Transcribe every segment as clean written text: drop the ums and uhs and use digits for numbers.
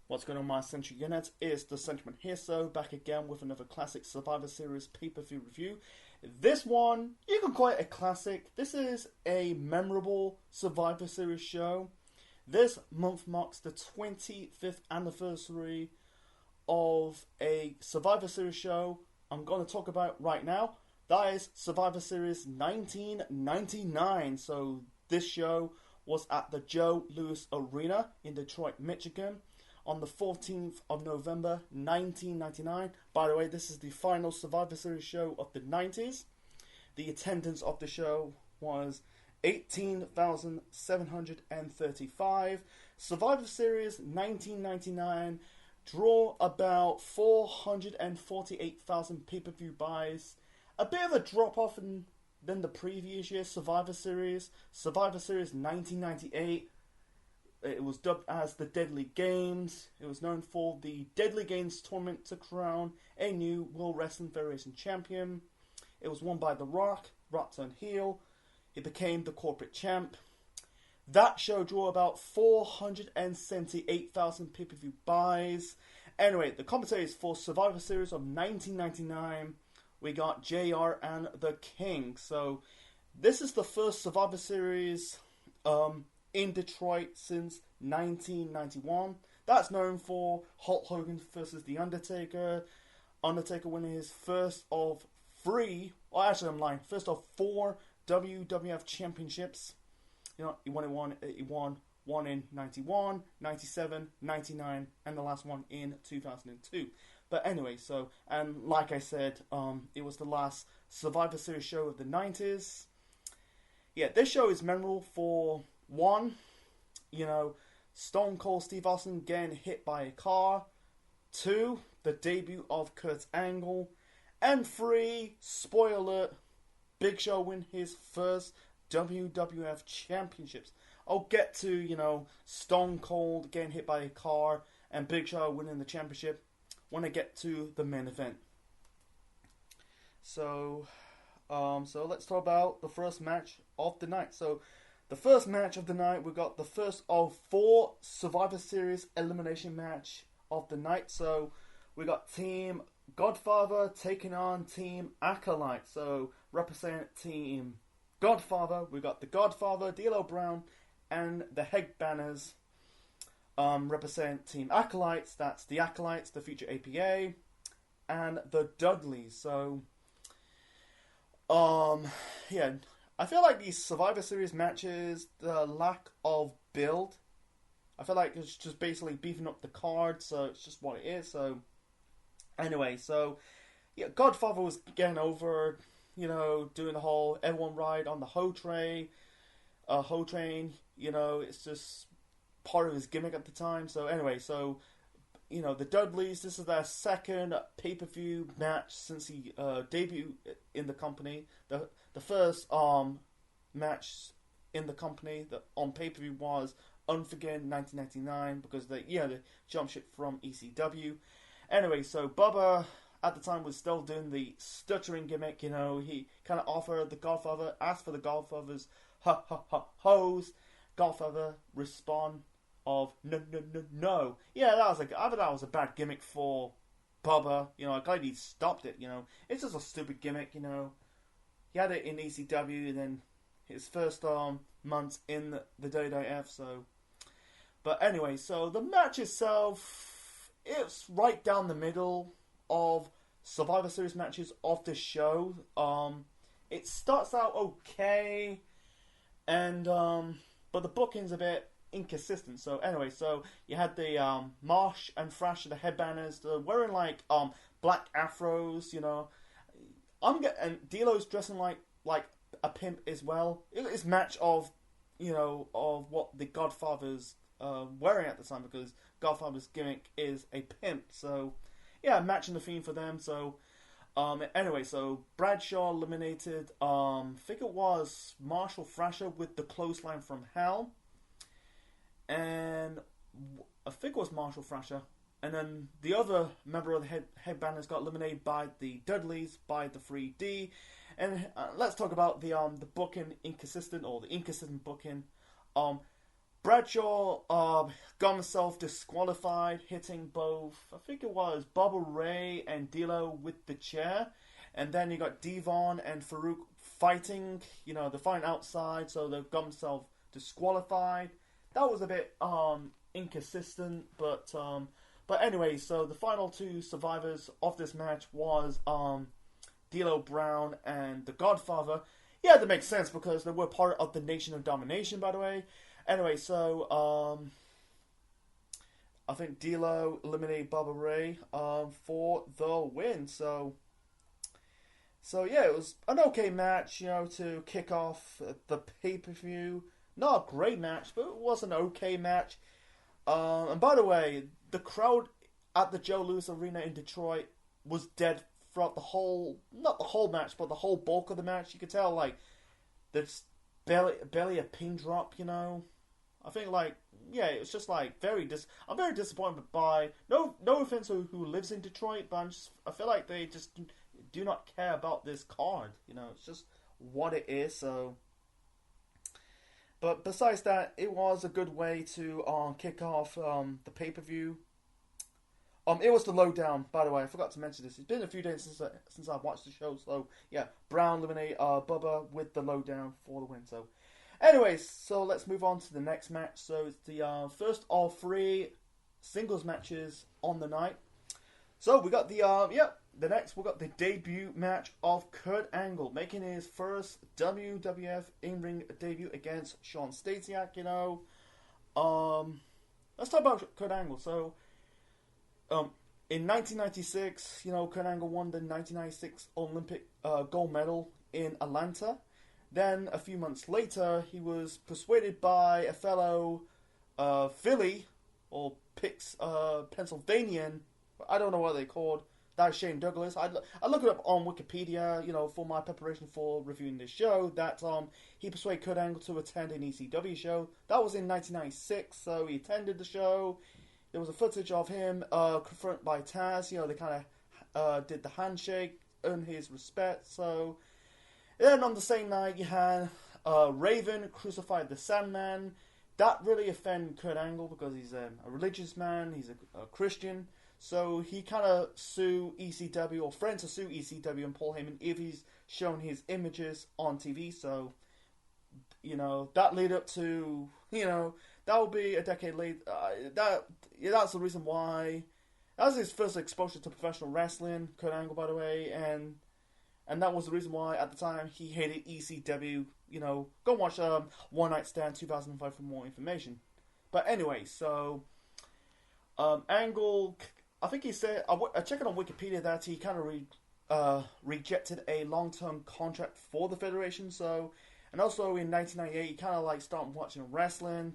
What's going on, my Century Units? It's the Sentiment here, so back again with another classic Survivor Series pay-per-view review. This one, you can call it a classic. This is a memorable Survivor Series show. This month marks the 25th anniversary of a Survivor Series show I'm going to talk about right now. That is Survivor Series 1999. So this show was at the Joe Louis Arena in Detroit, Michigan, on the 14th of November 1999. By the way, this is the final Survivor Series show of the 90s. The attendance of the show was 18,735. Survivor Series 1999 draw about 448,000 pay-per-view buys. A bit of a drop-off than the previous year Survivor Series. Survivor Series 1998. It was dubbed as the Deadly Games. It was known for the Deadly Games tournament to crown a new World Wrestling Federation champion. It was won by The Rock. Rock turned heel. He became the corporate champ. That show drew about 478,000 pay-per-view buys. Anyway, the commentators for Survivor Series of 1999, we got JR and The King. So this is the first Survivor Series in Detroit since 1991. That's known for Hulk Hogan versus The Undertaker. Undertaker winning his first of four WWF championships. You know, he won one in 91, 97, 99, and the last one in 2002. But anyway, so, and like I said, it was the last Survivor Series show of the 90s. Yeah, this show is memorable for one, Stone Cold Steve Austin getting hit by a car. Two, the debut of Kurt Angle. And three, spoiler alert, Big Show win his first WWF championships. I'll get to, Stone Cold getting hit by a car and Big Show winning the championship when I get to the main event. So let's talk about the first match of the night. So the first match of the night, we got the first of four Survivor Series elimination match of the night. So we got Team Godfather taking on Team Acolyte. So representing Team Godfather, we got the Godfather, D'Lo Brown, and the Headbangers. Represent Team Acolytes. That's the Acolytes, the future APA, and the Dudleys. So, yeah, I feel like these Survivor Series matches, the lack of build, I feel like it's just basically beefing up the card, so it's just what it is. So, anyway, so, yeah, Godfather was getting over, doing the whole everyone ride on the Ho train, it's just part of his gimmick at the time. So, anyway, so, the Dudleys, this is their second pay-per-view match since he debuted in the company. The first match in the company that on pay-per-view was Unforgiven 1999 because they jumped ship from ECW. Anyway, so Bubba at the time was still doing the stuttering gimmick. He kind of offered the Godfather, asked for the Godfather's hose. Godfather respond of no. Yeah, I thought that was a bad gimmick for Bubba. I'm glad he stopped it. It's just a stupid gimmick. He had it in ECW, and then his first months in the WWF. So, but anyway, so the match itself, it's right down the middle of Survivor Series matches of this show. It starts out okay, and but the booking's a bit inconsistent. So anyway, so you had the Marsh and Thrasher, the Headbangers, they're wearing like black afros. And D'Lo's dressing like a pimp as well. It's match of of what the Godfather's wearing at the time, because Godfather's gimmick is a pimp. So yeah, matching the theme for them. So anyway, so Bradshaw eliminated I think it was Marshall Thrasher with the clothesline from hell, and I think it was Marshall Thrasher, and then the other member of the Headbangers got eliminated by the Dudleys by the 3D. And let's talk about the booking inconsistent, or the inconsistent booking. Bradshaw got himself disqualified, hitting both, I think it was Bubba Ray and D'Lo with the chair. And then you got Devon and Farouk fighting, they're fighting outside, so they got themselves disqualified. That was a bit inconsistent, but anyway, so the final two survivors of this match was D'Lo Brown and The Godfather. Yeah, that makes sense because they were part of the Nation of Domination, by the way. Anyway, so I think D'Lo eliminated Bubba Ray for the win. So yeah, it was an okay match, to kick off the pay-per-view. Not a great match, but it was an okay match. And by the way, the crowd at the Joe Louis Arena in Detroit was dead throughout the whole, not the whole match, but the whole bulk of the match. You could tell, like, there's barely a pin drop, I think, yeah, it was just, I'm very disappointed by, no offense to who lives in Detroit, but I feel like they just do not care about this card, it's just what it is, so. But besides that, it was a good way to kick off the pay-per-view. It was the lowdown, by the way. I forgot to mention this. It's been a few days since I've watched the show. So, yeah, Brown eliminated Bubba with the lowdown for the win. So, anyways, so let's move on to the next match. So, it's the first of 3 singles matches on the night. So, we got the next, we got the debut match of Kurt Angle, making his first WWF in-ring debut against Shawn Stasiak, Let's talk about Kurt Angle. So, in 1996, Kurt Angle won the 1996 Olympic gold medal in Atlanta. Then, a few months later, he was persuaded by a fellow Philly, or Pennsylvanian, I don't know what they called, that's Shane Douglas. I looked it up on Wikipedia, for my preparation for reviewing this show, that he persuaded Kurt Angle to attend an ECW show. That was in 1996, so he attended the show. There was a footage of him confronted by Taz. They kind of did the handshake, earned his respect. So then on the same night, you had Raven crucified the Sandman. That really offended Kurt Angle because he's a religious man. He's a Christian. So he kind of sued ECW, or threatened to sue ECW and Paul Heyman if he's shown his images on TV. So, that led up to, that will be a decade later. That's the reason why. That was his first exposure to professional wrestling, Kurt Angle, by the way, and that was the reason why at the time he hated ECW. Go watch One Night Stand 2005 for more information. But anyway, so Angle, I think he said, I checked on Wikipedia that he kind of rejected a long-term contract for the Federation. So, and also in 1998, he kind of started watching wrestling.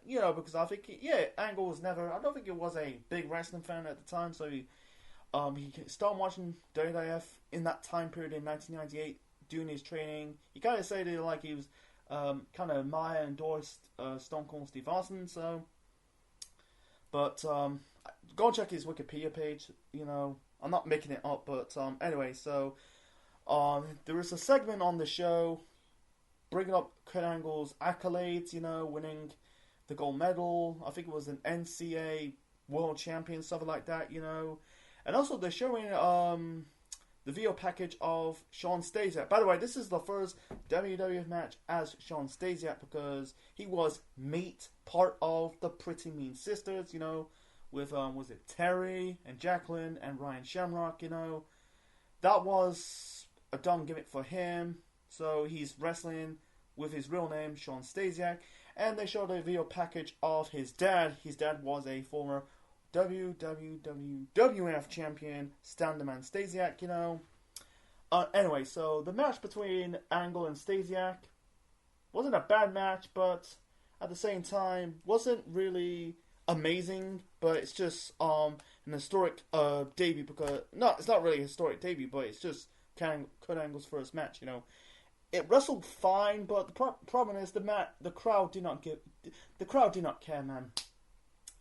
Because I think, Angle was never, I don't think he was a big wrestling fan at the time, so he started watching WWF in that time period in 1998, doing his training. He kind of said it like he was kind of Maya endorsed Stone Cold Steve Austin, so. But go and check his Wikipedia page, I'm not making it up, but anyway, so there was a segment on the show bringing up Kurt Angle's accolades, winning the gold medal. I think it was an NCAA world champion, something like that, And also they're showing the video package of Shawn Stasiak. By the way, this is the first WWF match as Shawn Stasiak because he was part of the Pretty Mean Sisters, with was it Terry and Jacqueline and Ryan Shamrock, That was a dumb gimmick for him. So he's wrestling with his real name, Shawn Stasiak. And they showed a video package of his dad. His dad was a former WWF champion, Standerman Stasiak, Anyway, so the match between Angle and Stasiak wasn't a bad match, but at the same time, wasn't really amazing, but it's just an historic debut because, no, it's not really a historic debut, but it's just Kurt Angle's first match, It wrestled fine, but the problem is the crowd did not care, man.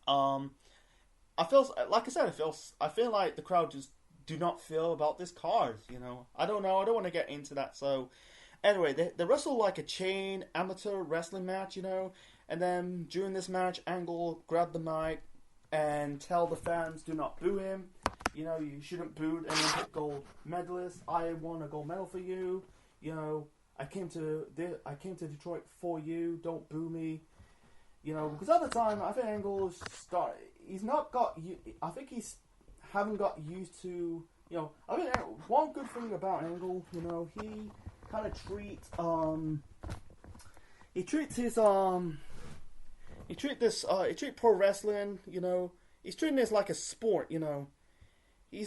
I feel like I said, I feel like the crowd just do not feel about this card. I don't know. I don't want to get into that. So anyway, they wrestled like a chain amateur wrestling match, And then during this match, Angle grabbed the mic and tell the fans, do not boo him. You know, you shouldn't boo an Olympic gold medalist. I won a gold medal for you. You know, I came to Detroit for you. Don't boo me. You know, because at the time, I think Angle he's not got. I think he's haven't got used to. You know, I mean, one good thing about Angle, you know, he kind of treats pro wrestling, you know, he's treating this like a sport, you know. He's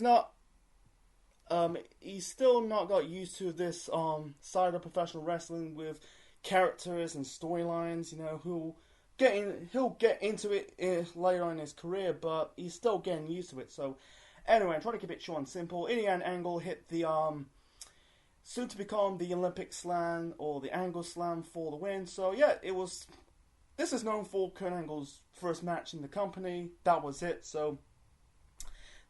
still not got used to this side of professional wrestling with characters and storylines, you know, he'll get into it later on in his career, but he's still getting used to it. So anyway, I'm trying to keep it short and simple. In the end, Angle hit the soon to become the Olympic Slam or the Angle Slam for the win. So yeah, this is known for Kurt Angle's first match in the company. That was it. So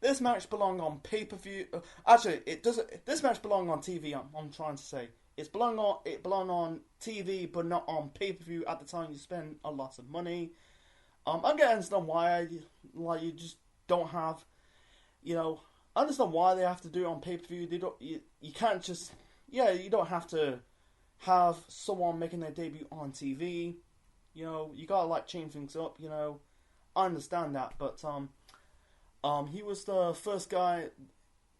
this match belonged on pay-per-view. Actually, it doesn't. This match belonged on TV. I'm trying to say it belonged on TV, but not on pay-per-view. At the time, you spend a lot of money. I can understand why, like, you just don't have, you know. I understand why they have to do it on pay-per-view. They don't. You can't just. Yeah, you don't have to have someone making their debut on TV. You know, you gotta like change things up. You know, I understand that, but he was the first guy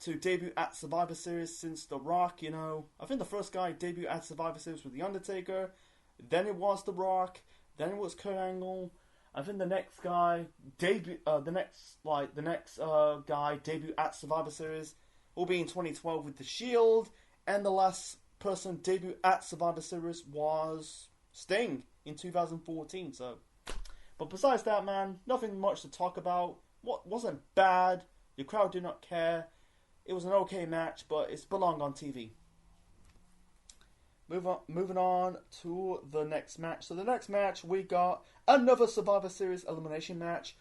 to debut at Survivor Series since The Rock, you know. I think the first guy to debut at Survivor Series was The Undertaker. Then it was The Rock. Then it was Kurt Angle. I think the next guy guy debut at Survivor Series will be in 2012 with The Shield. And the last person debut at Survivor Series was Sting in 2014. So, but besides that, man, nothing much to talk about. What wasn't bad. The crowd did not care. It was an okay match, but it's belonged on TV. Moving on to the next match. So the next match, we got another Survivor Series elimination match.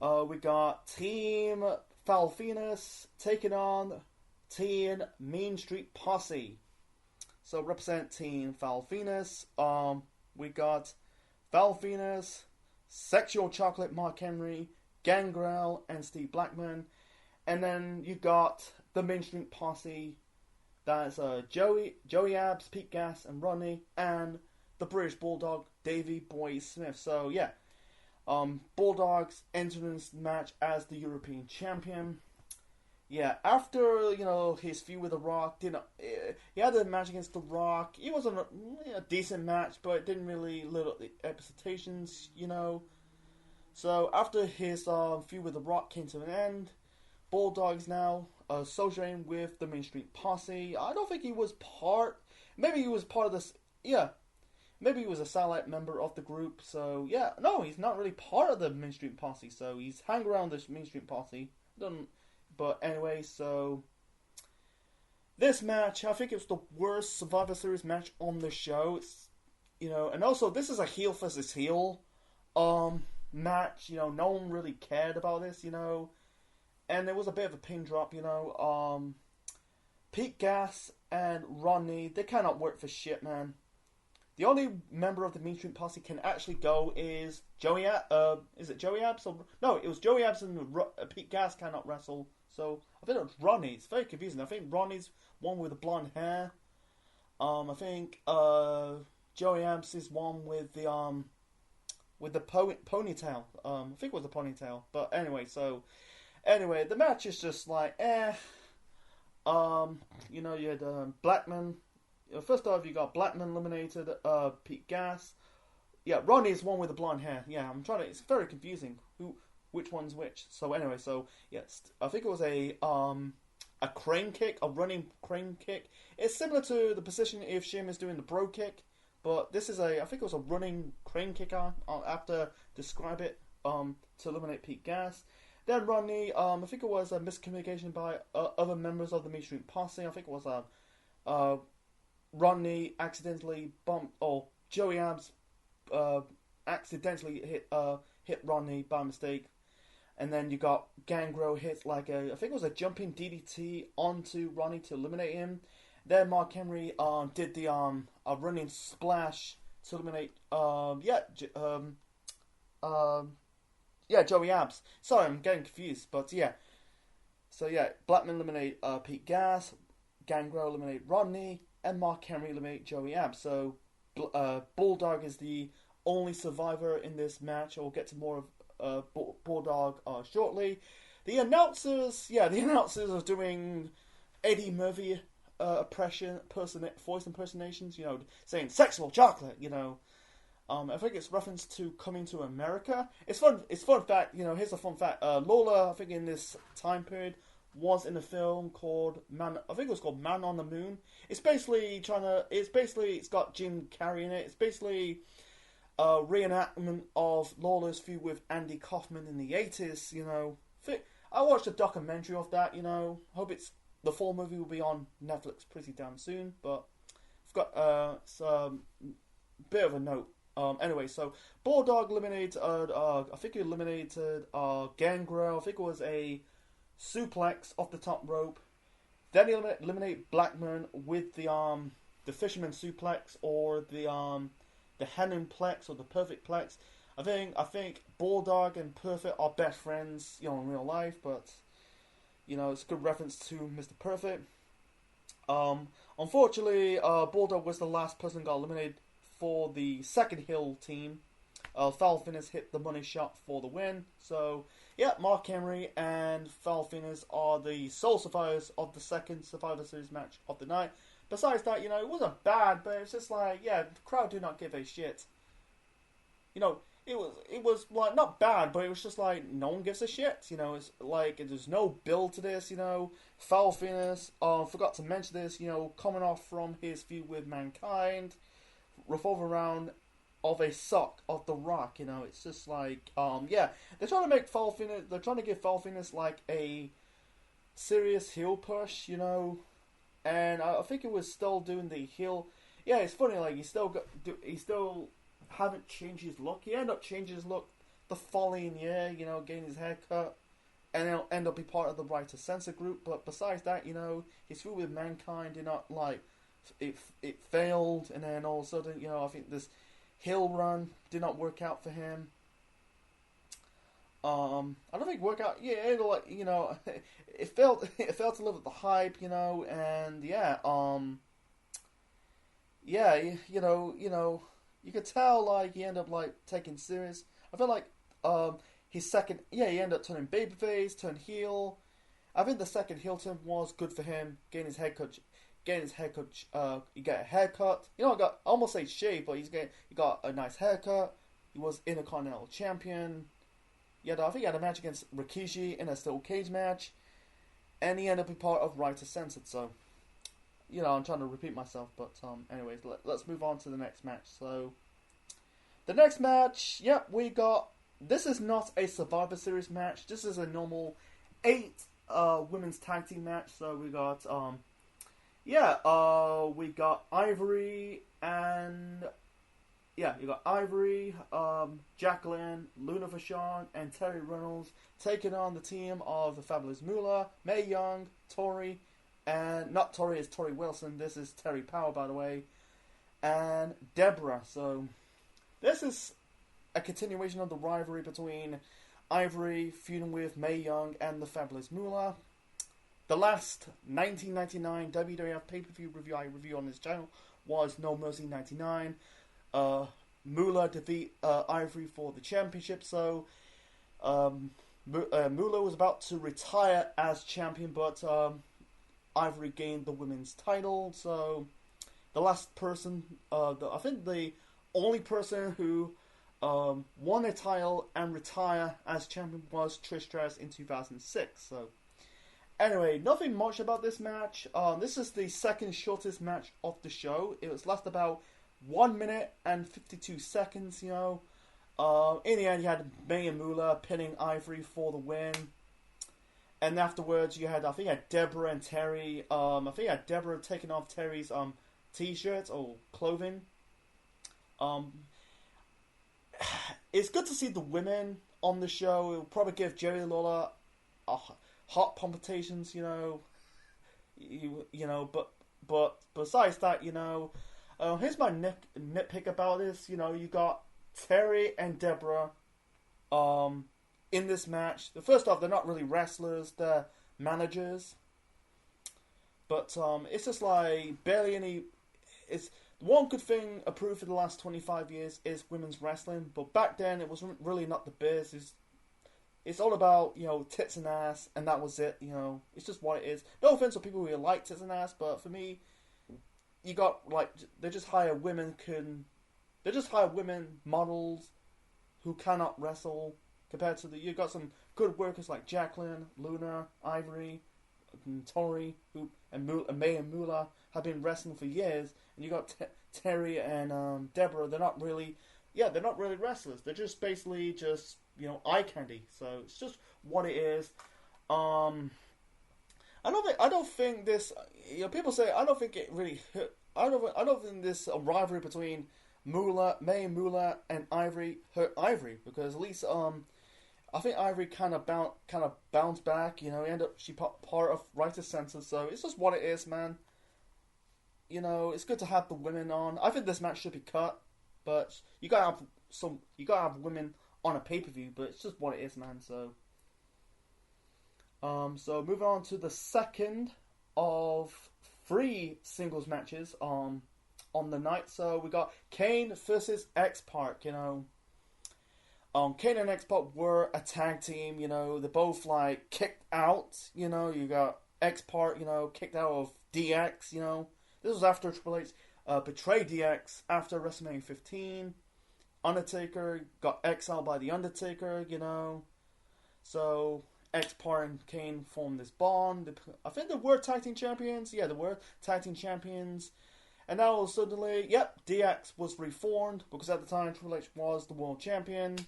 We got Team Val Venus taking on Team Mean Street Posse. So represent Team Val Venus. We got Val Venus, Sexual Chocolate Mark Henry, Gangrel, and Steve Blackman. And then you got the Main Street Posse. That's Joey Abs, Pete Gas, and Rodney, and the British Bulldog, Davey Boy Smith. So yeah, Bulldog's entering this match as the European champion. Yeah, after, you know, his feud with The Rock, he had a match against The Rock. It was a decent match, but it didn't really live up the expectations, you know. So after his feud with The Rock came to an end, Bulldog's now associating with the Main Street Posse. I don't think he was maybe he was part of this, yeah. Maybe he was a satellite member of the group, so yeah. No, he's not really part of the Main Street Posse, so he's hanging around this Main Street Posse. But anyway, so this match, I think it's the worst Survivor Series match on the show. It's, you know, and also this is a heel versus heel match. You know, no one really cared about this, you know, and there was a bit of a pin drop, you know. Pete Gas and Rodney, they cannot work for shit, man. The only member of the Mean Street Posse can actually go is Joey. Is it Joey Abs? No, it was Joey Abs and Pete Gas cannot wrestle. So I think it was Rodney. It's very confusing. I think Rodney's one with the blonde hair. I think Joey Abs is one with the ponytail. I think it was a ponytail. But anyway, the match is just like you know, you had Blackman. First off, you got Blackman eliminated, Pete Gas. Yeah, Rodney's one with the blonde hair. Yeah, it's very confusing. Which one's which? So anyway, yes, I think it was a crane kick, a running crane kick. It's similar to the position if Sheamus doing the bro kick, but this is I think it was a running crane kick. I'll have to describe it to eliminate Pete Gas. Then Rodney, I think it was a miscommunication by other members of the Mean Street Posse. I think it was Rodney accidentally bumped, or Joey Abs accidentally hit Rodney by mistake. And then you got Gangrel hit I think it was a jumping DDT onto Rodney to eliminate him. Then Mark Henry did the a running splash to eliminate um yeah, Joey Abs. Sorry, I'm getting confused, but yeah. So yeah, Blackman eliminate Pete Gas, Gangrel eliminate Rodney, and Mark Henry eliminate Joey Abs. So Bulldog is the only survivor in this match. We'll get to more of Bulldog shortly. The announcers are doing Eddie Murphy voice impersonations. You know, saying "sexual chocolate." You know, I think it's reference to Coming to America. It's fun. It's fun fact. You know, here's a fun fact. Lola, I think in this time period, was in a film called Man. I think it was called Man on the Moon. It's basically it's got Jim Carrey in it. It's basically a reenactment of Lola's feud with Andy Kaufman in the 80s. You know, I watched a documentary of that. You know, hope it's the full movie will be on Netflix pretty damn soon. But I've got some bit of a note. Anyway, so Bulldog eliminated. I think he eliminated Gangrel. I think it was a suplex off the top rope. Then he eliminated Blackman with the fisherman suplex or the Henenplex or the Perfect Plex. I think Bulldog and Perfect are best friends, you know, in real life. But you know, it's a good reference to Mr. Perfect. Unfortunately, Bulldog was the last person who got eliminated for the second Hill team. Foul Finners hit the money shot for the win. So, yeah, Mark Henry and Foul Finners are the sole survivors of the second Survivor Series match of the night. Besides that, you know, it wasn't bad, but it's just like, yeah, the crowd do not give a shit. You know, it was like not bad, but it was just like no one gives a shit. You know, it's like there's no build to this. You know, Foul Finners. Forgot to mention this. You know, coming off from his feud with Mankind, revolve around of a sock of The Rock. You know, it's just like yeah, they're trying to make Foul Finners. They're trying to give Foul Finners like a serious heel push. You know, and I think it was still doing the heel. Yeah, it's funny. Like he still haven't changed his look. He ended up changing his look the following year. You know, getting his hair cut, and he'll end up be part of the Writer Censor group. But besides that, you know, his feud with Mankind did not like it failed, and then all of a sudden, you know, I think this hill run did not work out for him. I don't think it worked out. Yeah, it, like, you know, it felt to live at the hype, you know, and yeah, yeah, you know, you could tell like he ended up like taking serious. I felt like his second, yeah, he ended up turning babyface, turned heel. I think the second heel turn was good for him, getting his haircut. He got a haircut. You know, I almost say shave, but he got a nice haircut. He was Intercontinental Champion. Yeah, I think he had a match against Rikishi in a steel cage match, and he ended up being part of Writer Censored. So, you know, I'm trying to repeat myself, but anyways, let's move on to the next match. So, the next match, yep, we got. This is not a Survivor Series match. This is a normal 8 women's tag team match. So we got we got Ivory and you got Ivory, Jacqueline, Luna Vachon, and Terry Reynolds taking on the team of the Fabulous Moolah, Mae Young, Tori, and not Tori, it's Tori Wilson. This is Terry Power, by the way, and Deborah. So this is a continuation of the rivalry between Ivory feuding with Mae Young and the Fabulous Moolah. The last 1999 WWF pay-per-view review I reviewed on this channel was No Mercy 99. Moolah defeat Ivory for the championship. So Moolah was about to retire as champion, but Ivory gained the women's title. So the last person, I think the only person who won a title and retire as champion was Trish Stratus in 2006. So anyway, nothing much about this match. This is the second shortest match of the show. It was last about 1 minute and 52 seconds, you know. In the end, you had Mae and Moolah pinning Ivory for the win. And afterwards, I think you had Deborah and Terry. I think you had Deborah taking off Terry's t-shirt or clothing. It's good to see the women on the show. It'll probably give Jerry Lawler hot palpitations, you know. You know, but besides that, you know, Here's my nitpick about this. You know, you got Terry and Deborah in this match. First off, they're not really wrestlers; they're managers. But it's just like barely any. It's one good thing approved for the last 25 years is women's wrestling. But back then, it was really not the biz. It's all about, you know, tits and ass, and that was it. You know, it's just what it is. No offense to people who like tits and ass, but for me, you got like they just hire women models who cannot wrestle compared to you got some good workers like Jacqueline, Luna, Ivory, and Tori, and May and Moolah have been wrestling for years, and you got Terry and Deborah. They're not really wrestlers. They're just basically just, you know, eye candy. So it's just what it is. I don't think this. You know, people say I don't think it really hurt. I don't think this rivalry between May and Moolah and Ivory hurt Ivory, because at least I think Ivory kind of bounced back. You know, she part of Writer's Center. So it's just what it is, man. You know, it's good to have the women on. I think this match should be cut, but you gotta have women on a pay-per-view. But it's just what it is, man. So. So moving on to the second of 3 singles matches on the night. So we got Kane versus X-Pac. You know, Kane and X-Pac were a tag team. You know, they both like kicked out. You know, you got X-Pac, you know, kicked out of DX. You know, this was after Triple H betrayed DX after WrestleMania 15. Undertaker got exiled by the Undertaker. You know, so X-Pac and Kane formed this bond. I think they were tag team champions. Yeah, they were tag team champions. And now suddenly, DX was reformed because at the time Triple H was the world champion,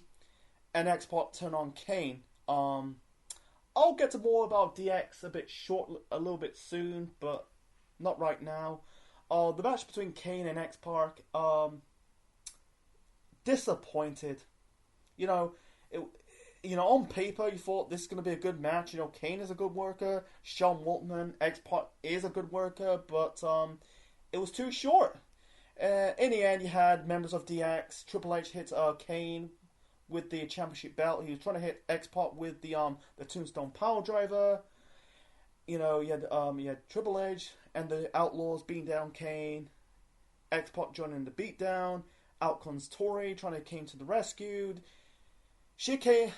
and X-Pac turned on Kane. I'll get to more about DX a little bit soon, but not right now. The match between Kane and X-Pac, disappointed. You know, on paper, you thought this is going to be a good match. You know, Kane is a good worker. Sean Waltman, X-Pac is a good worker, but it was too short. In the end, you had members of DX. Triple H hit Kane with the championship belt. He was trying to hit X-Pac with the Tombstone Power Driver. You know, you had Triple H and the Outlaws beating down Kane. X-Pac joining the beatdown. Out comes Tori trying to Kane to the rescue. Because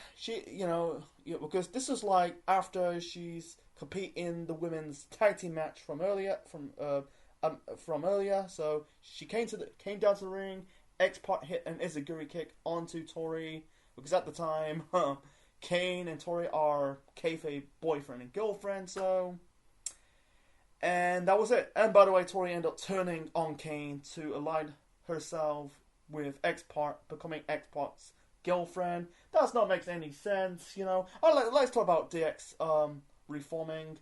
this is like after she's compete in the women's tag team match from earlier. So she came down to the ring. X-Pac hit an Izaguri kick onto Tori, because at the time, Kane and Tori are kayfabe boyfriend and girlfriend. So, and that was it. And by the way, Tori ended up turning on Kane to align herself with X-Pac, becoming X-Pac's girlfriend. Does not make any sense, you know. Let's talk about DX reforming.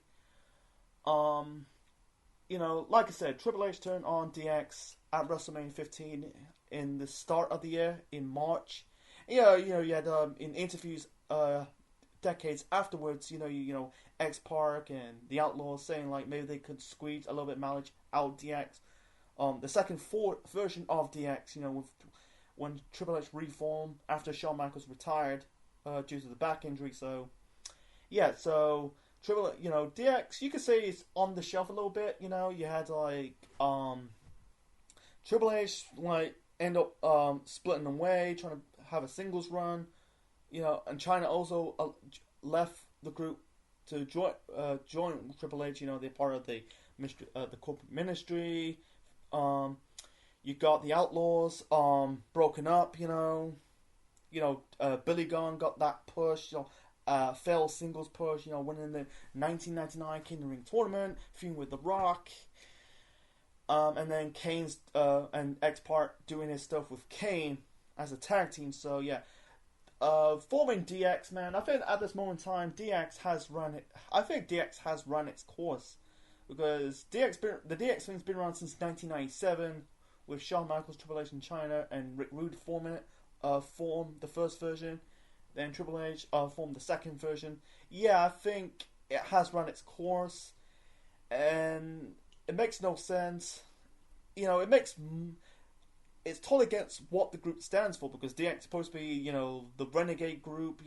You know, like I said, Triple H turned on DX at WrestleMania 15 in the start of the year in March. You had in interviews decades afterwards, you know, X-Pac and the Outlaws saying like maybe they could squeeze a little bit of mileage out of DX. The second version of DX, you know, when Triple H reformed after Shawn Michaels retired due to the back injury. So, yeah, so DX, you could say it's on the shelf a little bit. You know, you had like Triple H like end up splitting away, trying to have a singles run. You know, and China also left the group to join Triple H. You know, they're part of the corporate ministry. You got the Outlaws broken up. Billy Gunn got that push. Failed singles push. You know, winning the 1999 King of the Ring tournament, feuding with The Rock. And then Kane's and X-Pac doing his stuff with Kane as a tag team. So yeah, forming DX, man. I think at this moment in time, DX has run it. I think DX has run its course, because the DX thing's been around since 1997 with Shawn Michaels, Triple H in China, and Rick Rude formed the first version. Then Triple H formed the second version. Yeah, I think it has run its course, and it makes no sense it makes it's totally against what the group stands for, because DX is supposed to be, the renegade group,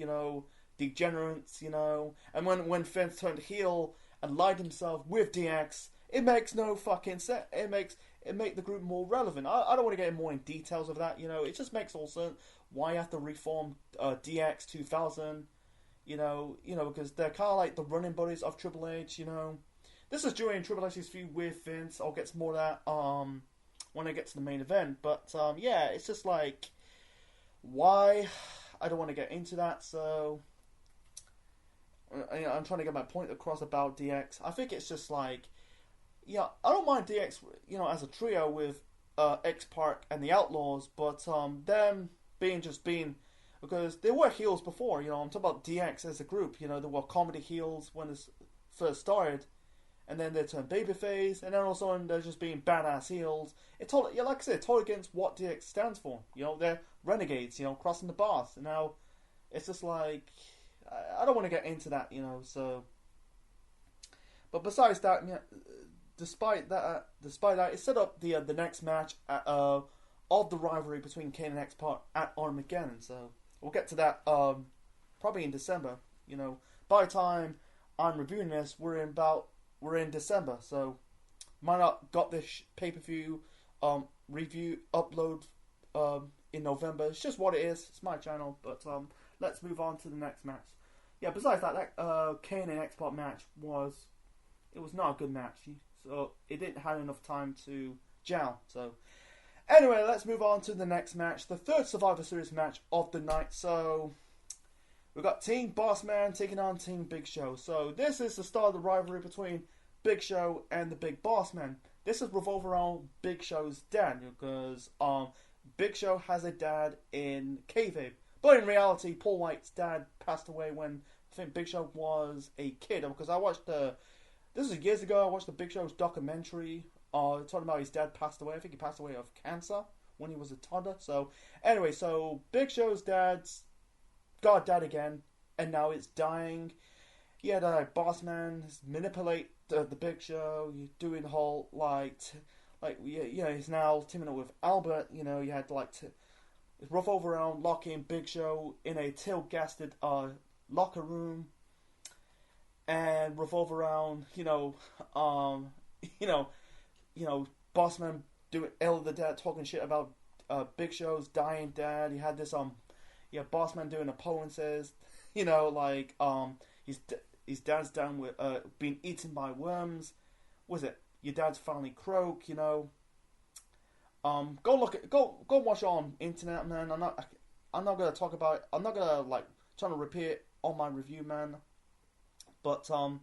degenerates, and when Vince turned heel and allied himself with DX, it makes no fucking sense. It make the group more relevant. I don't want to get more in details of that, it just makes all sense why you have to reform DX 2000, because they're kind of like the running buddies of Triple H, This is during Triple H's feud with Vince. I'll get to more of that when I get to the main event. But yeah, it's just like, why? I don't want to get into that. So I'm trying to get my point across about DX. I think it's just like, I don't mind DX, as a trio with X-Pac and the Outlaws, but them being because they were heels before. I'm talking about DX as a group. They were comedy heels when it first started. And then they turn babyface, and then all of a sudden they're just being badass heels. It's totally, like I said, totally against what DX stands for. They're renegades, crossing the bars. And now it's just like, I don't want to get into that, so. But besides that, despite that, it set up the next match of the rivalry between Kane and X-Pac at Armageddon. So we'll get to that probably in December. By the time I'm reviewing this, we're in December, so might not got this pay-per-view review upload in November. It's just what it is. It's my channel, but let's move on to the next match. Yeah, besides that Kane and X-Pac match was not a good match, so it didn't have enough time to gel. So anyway, let's move on to the next match, the third Survivor Series match of the night. So we've got Team Bossman taking on Team Big Show. So this is the start of the rivalry between Big Show and the Big Boss Man. This is revolved around Big Show's dad, because Big Show has a dad in kayfabe, but in reality, Paul White's dad passed away when I think Big Show was a kid. Because I watched this was years ago. I watched the Big Show's documentary talking about his dad passed away. I think he passed away of cancer when he was a toddler. So anyway, so Big Show's dad's got dad again, and now it's dying. He had a boss man manipulate the Big Show. You're doing the whole he's now teaming up with Albert. You had to revolve around locking Big Show in a tear-gassed locker room, and revolve around boss man doing ill the dad, talking shit about Big Show's dying dad. He had this boss man doing appearances. His dad's down with being eaten by worms. Was it your dad's finally croak? Go watch it on internet, man. I'm not gonna talk about it. I'm not gonna trying to repeat it on my review, man. But I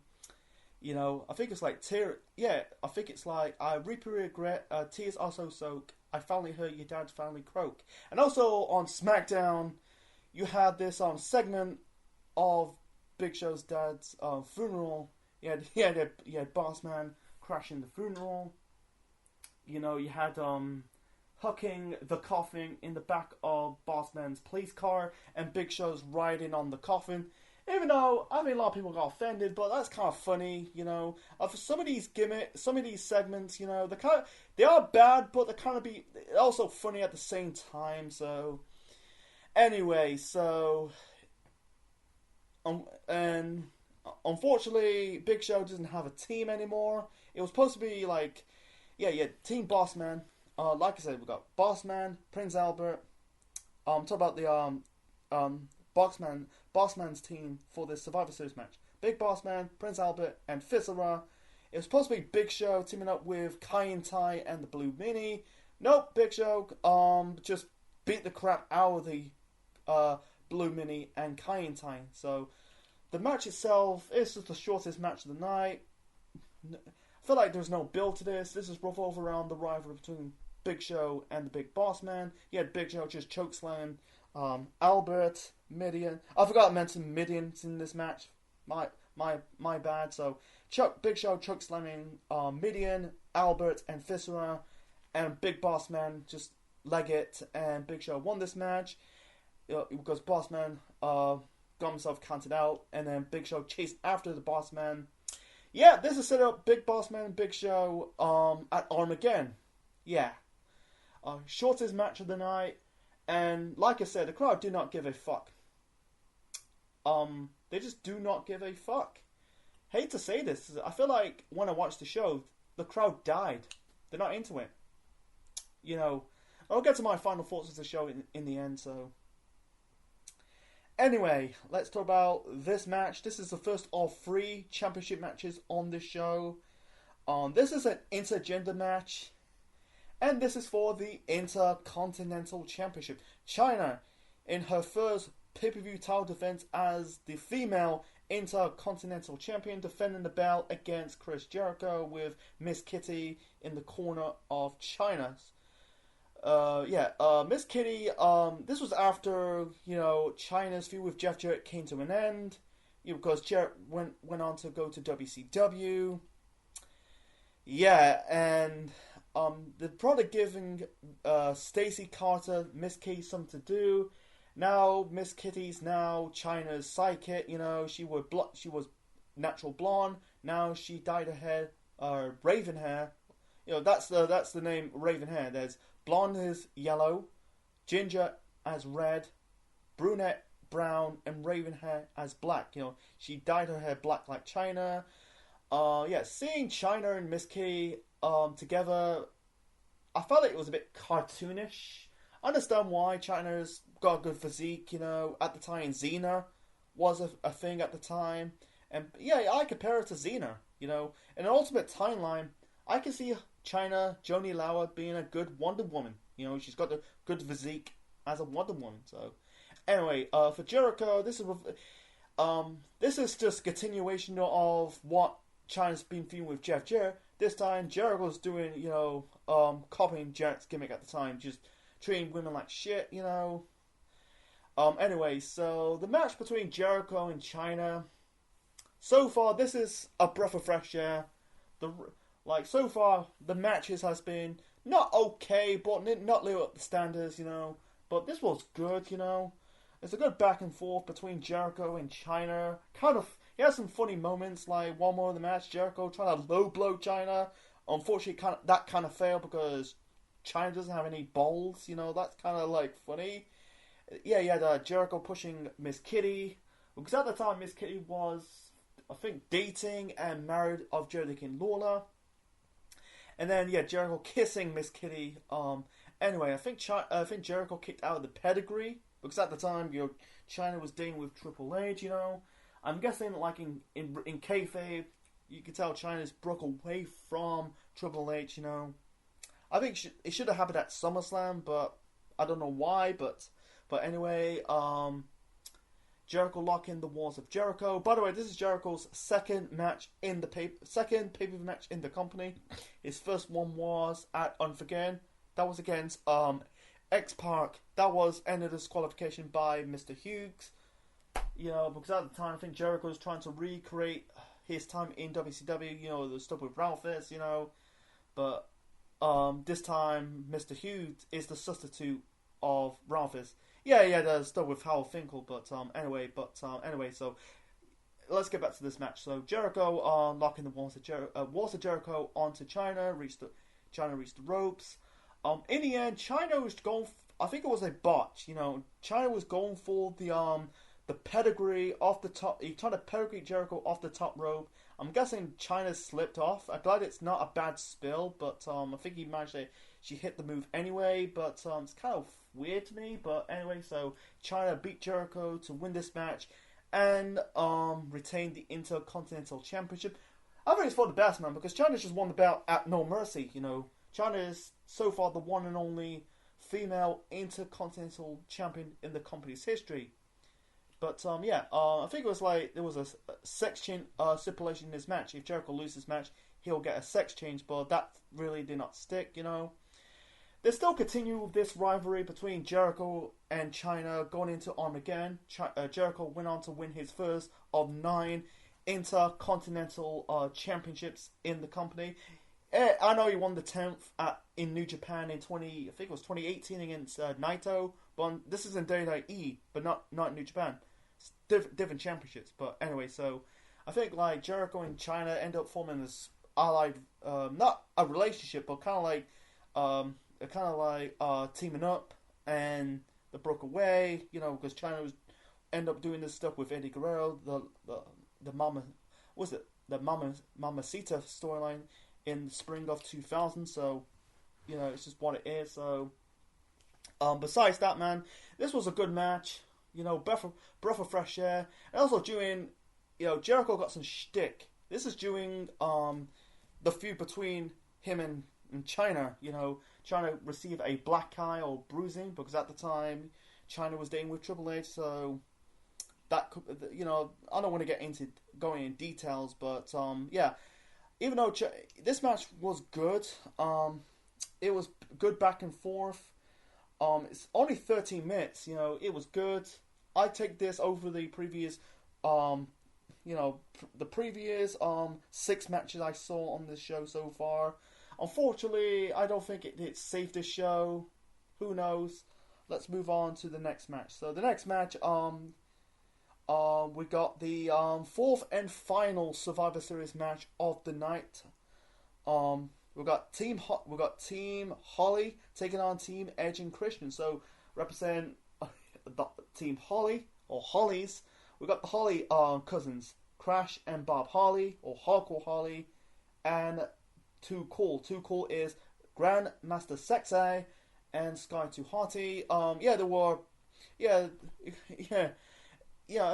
think it's like tear. Yeah, I think it's like I reap regret. Tears also soak. I finally heard your dad's finally croak. And also on SmackDown, you had this segment of Big Show's dad's funeral. You had Boss Man crashing the funeral. You had hucking the coffin in the back of Boss Man's police car, and Big Show's riding on the coffin. Even though I think a lot of people got offended, but that's kind of funny, For some of these some of these segments, they are bad, but they're also funny at the same time. So anyway, and unfortunately, Big Show doesn't have a team anymore. It was supposed to be Team Boss Man. Like I said, we got Boss Man, Prince Albert. Talk about the Boss Man's team for this Survivor Series match. Big Boss Man, Prince Albert, and Viscera. It was supposed to be Big Show teaming up with Kai and Tai and the Blue Mini. Nope, Big Show just beat the crap out of the Blue Mini and Kai and Tai. So the match itself is just the shortest match of the night. I feel like there's no build to this. This is revolved around the rivalry between Big Show and the Big Boss Man. You had Big Show just chokeslamming Albert, Midian. I forgot to mention Midian's in this match. My bad. So Big Show chokeslamming Midian, Albert, and Viscera, and Big Boss Man just leg it, and Big Show won this match because Boss Man got himself counted out, and then Big Show chased after the Boss Man. Yeah, this is set up Big Boss Man and Big Show at Armageddon. Yeah, shortest match of the night, and like I said, the crowd do not give a fuck. They just do not give a fuck. Hate to say this, I feel like when I watched the show, the crowd died. They're not into it. You know, I'll get to my final thoughts of the show in the end. So, anyway, let's talk about this match. This is the first of 3 championship matches on this show. This is an intergender match, and this is for the Intercontinental Championship. China, in her first pay-per-view title defense as the female Intercontinental Champion, defending the belt against Chris Jericho with Miss Kitty in the corner of China. Miss Kitty, this was after, China's feud with Jeff Jarrett came to an end, because Jarrett went on to go to WCW. Yeah, and they're probably giving Stacy Carter, Miss Kitty, something to do. Now Miss Kitty's now China's sidekick. She was natural blonde. Now she dyed her hair, raven hair. That's the name, raven hair. There's blonde is yellow, ginger as red, brunette brown, and raven hair as black. She dyed her hair black like China. Seeing China and Miss Kitty together, I felt like it was a bit cartoonish. I understand why. China's got a good physique, at the time. Xena was a thing at the time. And yeah, I compare her to Xena, In an Ultimate Timeline, I can see China, Joni Lauer, being a good Wonder Woman. She's got a good physique as a Wonder Woman. So, anyway, for Jericho, this is just continuation of what China's been feuding with Jeff Jarrett. This time, Jericho's doing, copying Jarrett's gimmick at the time, just treating women like shit, Anyway, so the match between Jericho and China. So far, this is a breath of fresh air. So far, the matches has been not okay, but not live up to standards, But this was good, It's a good back and forth between Jericho and China. He has some funny moments, like one more of the match, Jericho trying to low blow China. Unfortunately, that kind of failed because China doesn't have any balls, That's kind of funny. Yeah, you had Jericho pushing Miss Kitty, because at the time Miss Kitty was, I think, dating and married of Jerry King Lawler. And then Jericho kissing Miss Kitty. Anyway, I think Jericho kicked out of the pedigree, because at the time China was dating with Triple H. I'm guessing in kayfabe, you could tell China's broke away from Triple H. I think it should have happened at SummerSlam, but I don't know why. But anyway, Jericho locking the walls of Jericho. By the way, this is Jericho's second pay-per-view match in the company. His first one was at Unforgiven. That was against X-Pac. That was ended disqualification by Mr. Hughes. Because at the time I think Jericho was trying to recreate his time in WCW. The stuff with Ralphus. But this time Mr. Hughes is the substitute of Ralphus. The stuff with Howell Finkel, but anyway, so let's get back to this match. So Jericho locking the walls of Jericho onto China, China reached the ropes. In the end, China was going. I think it was a botch. China was going for the pedigree off the top. He tried to pedigree Jericho off the top rope. I'm guessing China slipped off. I'm glad it's not a bad spill, but I think he managed to. She hit the move anyway, but it's kind of weird to me. But anyway, so China beat Jericho to win this match and retain the Intercontinental Championship. I think it's for the best, man, because China's just won the belt at no mercy. China is so far the one and only female Intercontinental Champion in the company's history. But I think it was there was a sex change stipulation in this match. If Jericho loses this match, he'll get a sex change, but that really did not stick. They still continue this rivalry between Jericho and China going into Armageddon. Jericho went on to win his first of 9 Intercontinental Championships in the company. I know he won the 10th in New Japan in 2018 against Naito, but this is in WWE, but not New Japan. It's different championships. But anyway, so I think Jericho and China end up forming this allied, not a relationship, but kind of they're kind of like teaming up, and they broke away, because China was end up doing this stuff with Eddie Guerrero, the Mama, was it the Mamacita storyline in the spring of 2000. So it's just what it is. So besides that, man, this was a good match. Breath of fresh air, and also during Jericho got some shtick. This is during the feud between him and China. China received a black eye or bruising because at the time China was dating with Triple H. So that could, I don't want to get into going in details, but yeah. Even though this match was good, it was good back and forth. It's only 13 minutes. It was good. I take this over the previous, the previous 6 matches I saw on this show so far. Unfortunately, I don't think it saved this show. Who knows? Let's move on to the next match. So the next match, we got the 4th and final Survivor Series match of the night. We got Team Holly taking on Team Edge and Christian. So represent the Team Holly or Hollies. We got the Holly cousins, Crash and Bob Holly or Hardcore Holly, and Too Cool. Too Cool is Grandmaster Sexay and Sky Too Hotty. There were, I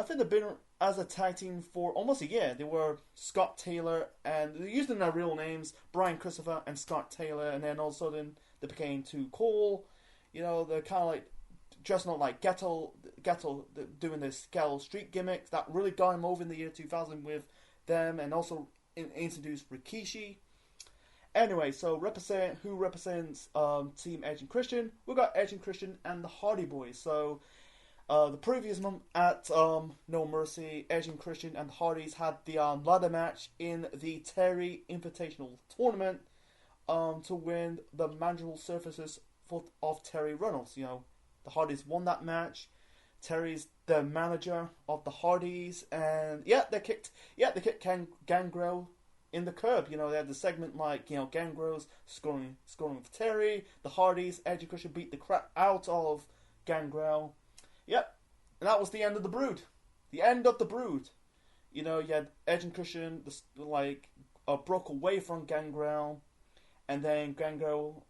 think they've been as a tag team for almost a year. They were Scott Taylor, and they're using their real names, Brian Christopher and Scott Taylor, and then all of a sudden they became Too Cool. They're kind of like dressing up like Ghetto, doing this Ghetto Street gimmicks that really got him over in the year 2000 with them, and also introduced Rikishi. Anyway, so who represents Team Edge and Christian? We got Edge and Christian and the Hardy Boys. So the previous month at No Mercy, Edge and Christian and the Hardys had the ladder match in the Terry Invitational Tournament to win the mandible surfaces of Terry Runnels. The Hardys won that match. Terry's the manager of the Hardys, and they kicked Gangrel in the curb. They had the segment like Gangrel's scoring with Terry. The Hardys, Edge and Christian beat the crap out of Gangrel. Yep, and that was the end of the Brood. The end of the Brood. You had Edge and Christian broke away from Gangrel, and then Gangrel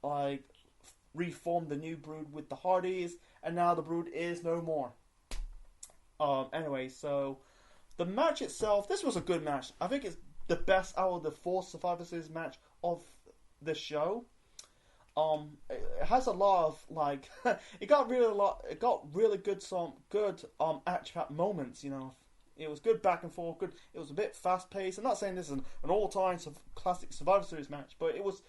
reformed the new Brood with the Hardys, and now the Brood is no more. Anyway, so the match itself, this was a good match. I think it's the best out of the 4 Survivor Series match of the show. It has a lot of it got really good action moments. It was good back and forth. Good. It was a bit fast paced. I'm not saying this is an all-time classic Survivor Series match, but it was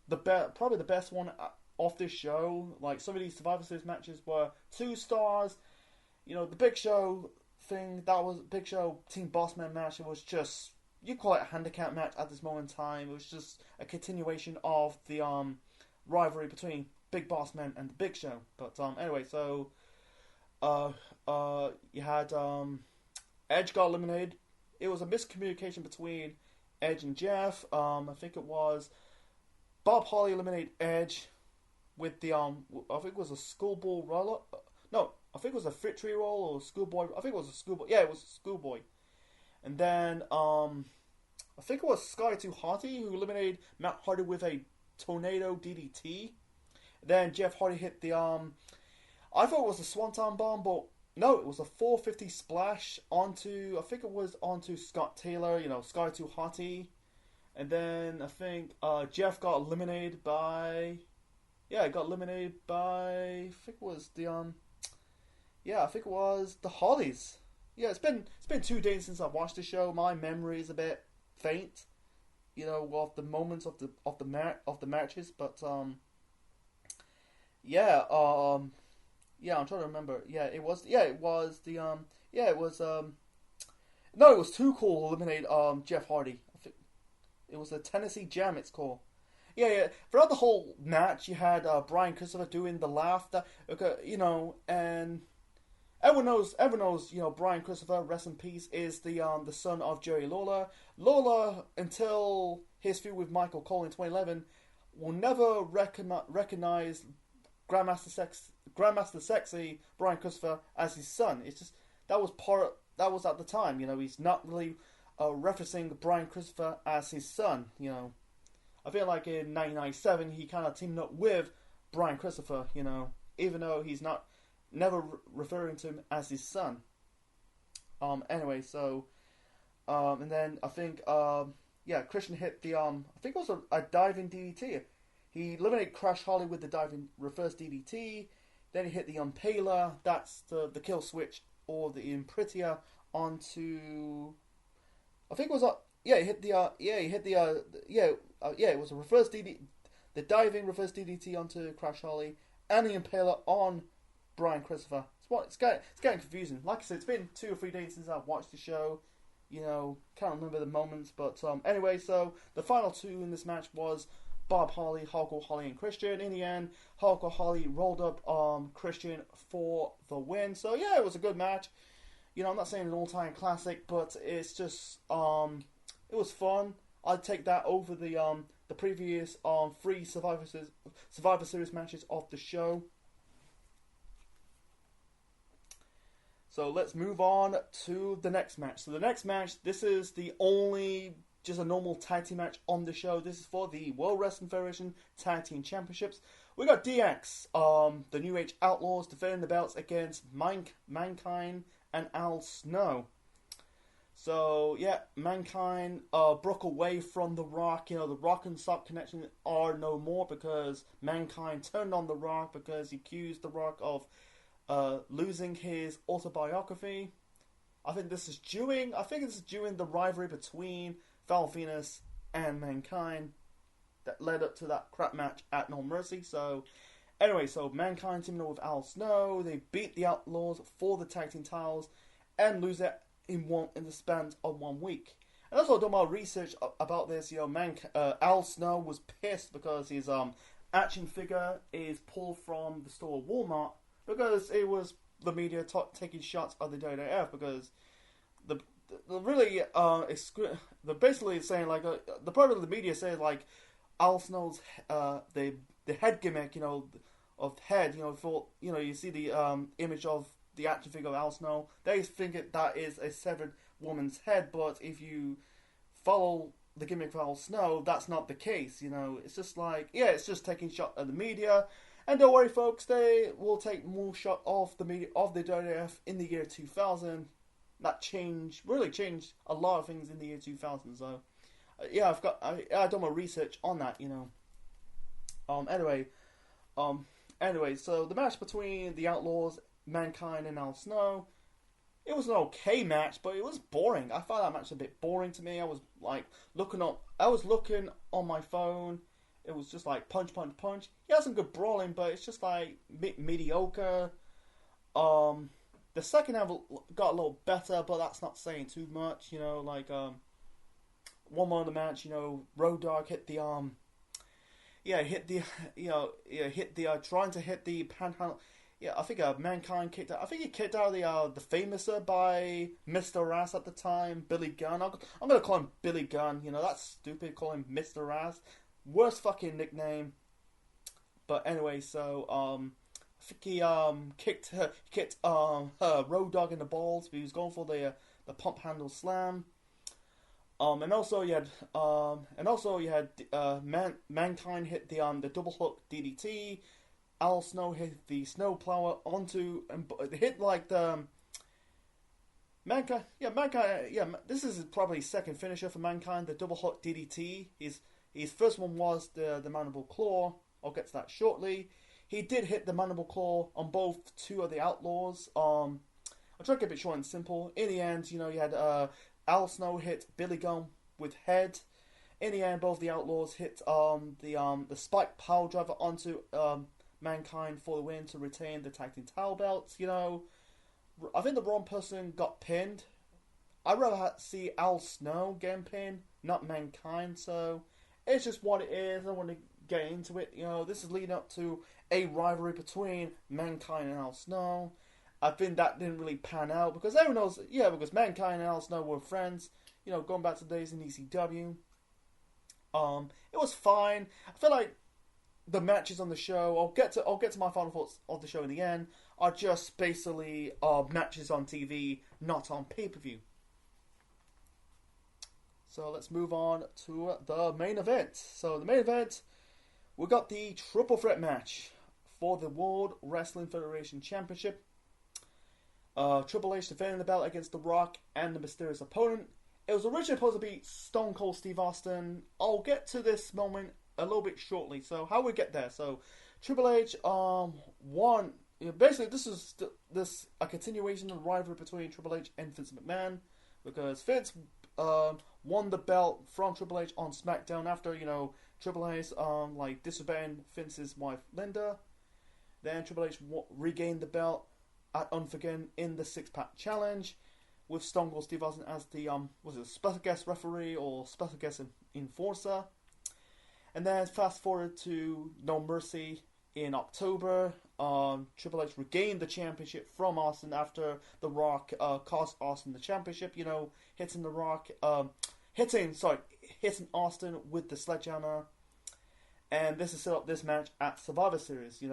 probably the best one of this show. Some of these Survivor Series matches were 2 stars. The Big Show thing, that was Big Show Team Bossman match. It was just, you call it a handicap match at this moment in time. It was just a continuation of the rivalry between Big Boss Man and the Big Show. But anyway, so you had Edge got eliminated. It was a miscommunication between Edge and Jeff. I think it was Bob Holly eliminated Edge with the I think it was a schoolboy roll up. No, I think it was a victory roll or schoolboy. I think it was a schoolboy. Yeah, it was a schoolboy. And then I think it was Sky Too Hotty who eliminated Matt Hardy with a tornado DDT. Then Jeff Hardy hit the I thought it was a Swanton Bomb, but no, it was a 450 splash onto, I think it was onto Scott Taylor, Sky Too Hotty. And then I think Jeff got eliminated by, I think it was the I think it was the Hollies. Yeah, it's been 2 days since I've watched the show. My memory is a bit faint, of the moments of the matches, but I'm trying to remember. It was Too Cool eliminate Jeff Hardy. I think it was the Tennessee Jam, it's called. Yeah. Throughout the whole match, you had Brian Christopher doing the laugh, and everyone knows, Brian Christopher, rest in peace, is the son of Jerry Lawler. Lawler, until his feud with Michael Cole in 2011, will never recognize Grandmaster Sexy Brian Christopher as his son. It's just that was at the time. He's not really referencing Brian Christopher as his son. I feel like in 1997 he kind of teamed up with Brian Christopher. Even though he's not never referring to him as his son. Anyway, so and then I think Christian hit the I think it was a diving DDT. He eliminated Crash Holly with the diving reverse DDT. Then he hit the Impaler. That's the kill switch or the Impritia onto. I think it was he hit the it was a reverse DDT, the diving reverse DDT onto Crash Holly and the Impaler on Brian Christopher. It's getting confusing. Like I said, it's been 2 or 3 days since I've watched the show. Can't remember the moments, but anyway, so the final 2 in this match was Bob Holly, Hulk Holly, and Christian. In the end, Hulk Holly rolled up Christian for the win. So yeah, it was a good match. I'm not saying an all-time classic, but it's just it was fun. I'd take that over the previous 3 Survivor Series matches of the show. So let's move on to the next match. So the next match, this is the only just a normal tag team match on the show. This is for the World Wrestling Federation Tag Team Championships. We got DX, the New Age Outlaws, defending the belts against Mankind and Al Snow. So yeah, Mankind broke away from The Rock. The Rock and Sock connection are no more because Mankind turned on The Rock because he accused The Rock of losing his autobiography. I think this is during the rivalry between Val Venus and Mankind that led up to that crap match at No Mercy. So anyway, Mankind teaming up with Al Snow. They beat the Outlaws for the tag team titles and lose it in the span of 1 week. And also done my research about this. Al Snow was pissed because his action figure is pulled from the store Walmart because it was the media taking shots at the WWF because they're basically saying like the part of the media says like Al Snow's the head gimmick of head for you see the image of the action figure of Al Snow, they think that is a severed woman's head, but if you follow the gimmick of Al Snow, that's not the case. It's just like it's just taking shot at the media. And don't worry, folks, they will take more shot of the media of the WWF in the year 2000. That really changed a lot of things in the year 2000. So, I've done my research on that. Anyway, so the match between the Outlaws, Mankind, and Al Snow, it was an okay match, but it was boring. I found that match a bit boring to me. I was like looking on my phone. It was just like punch. He had some good brawling, but it's just like mediocre. The second half got a little better, but that's not saying too much. One more of the match, Road Dogg hit the trying to hit the panhandle. Yeah, I think Mankind kicked out. I think he kicked out the Famouser by Mr. Ass at the time, Billy Gunn. I'm gonna call him Billy Gunn. That's stupid. Call him Mr. Ass. Worst fucking nickname. But anyway, so I think he kicked Road Dogg in the balls. But he was going for the pump handle slam. And also you had Mankind hit the double hook DDT. Al Snow hit the snowplower onto and hit like the Mankind. This is probably his second finisher for Mankind. The double hook DDT. His first one was the mandible claw. I'll get to that shortly. He did hit the mandible claw on both 2 of the Outlaws. I'll try to keep it short and simple. In the end, you had Al Snow hit Billy Gunn with head. In the end, both the Outlaws hit the spike power driver onto Mankind for the win to retain the tag team title belts. I think the wrong person got pinned. I'd rather see Al Snow getting pinned, not Mankind. So it's just what it is. I don't want to get into it. This is leading up to a rivalry between Mankind and Al Snow. I think that didn't really pan out because everyone knows, because Mankind and Al Snow were friends. Going back to the days in ECW. It was fine. I feel like the matches on the show, I'll get to my final thoughts of the show in the end, are just basically matches on TV, not on pay-per-view. So let's move on to the main event. So the main event, we got the triple threat match for the World Wrestling Federation Championship. Triple H defending the belt against The Rock and the mysterious opponent. It was originally supposed to be Stone Cold Steve Austin. I'll get to this moment a little bit shortly. So how we get there? So Triple H won. Basically, this is a continuation of the rivalry between Triple H and Vince McMahon, because Vince won the belt from Triple H on SmackDown after Triple H disobeying Vince's wife Linda. Then Triple H regained the belt at Unforgiven in the six-pack challenge, with Stone Cold Steve Austin as the special guest referee or special guest enforcer. And then fast forward to No Mercy in October. Triple H regained the championship from Austin after The Rock cost Austin the championship. Hitting The Rock, hitting Austin with the sledgehammer. And this is set up this match at Survivor Series.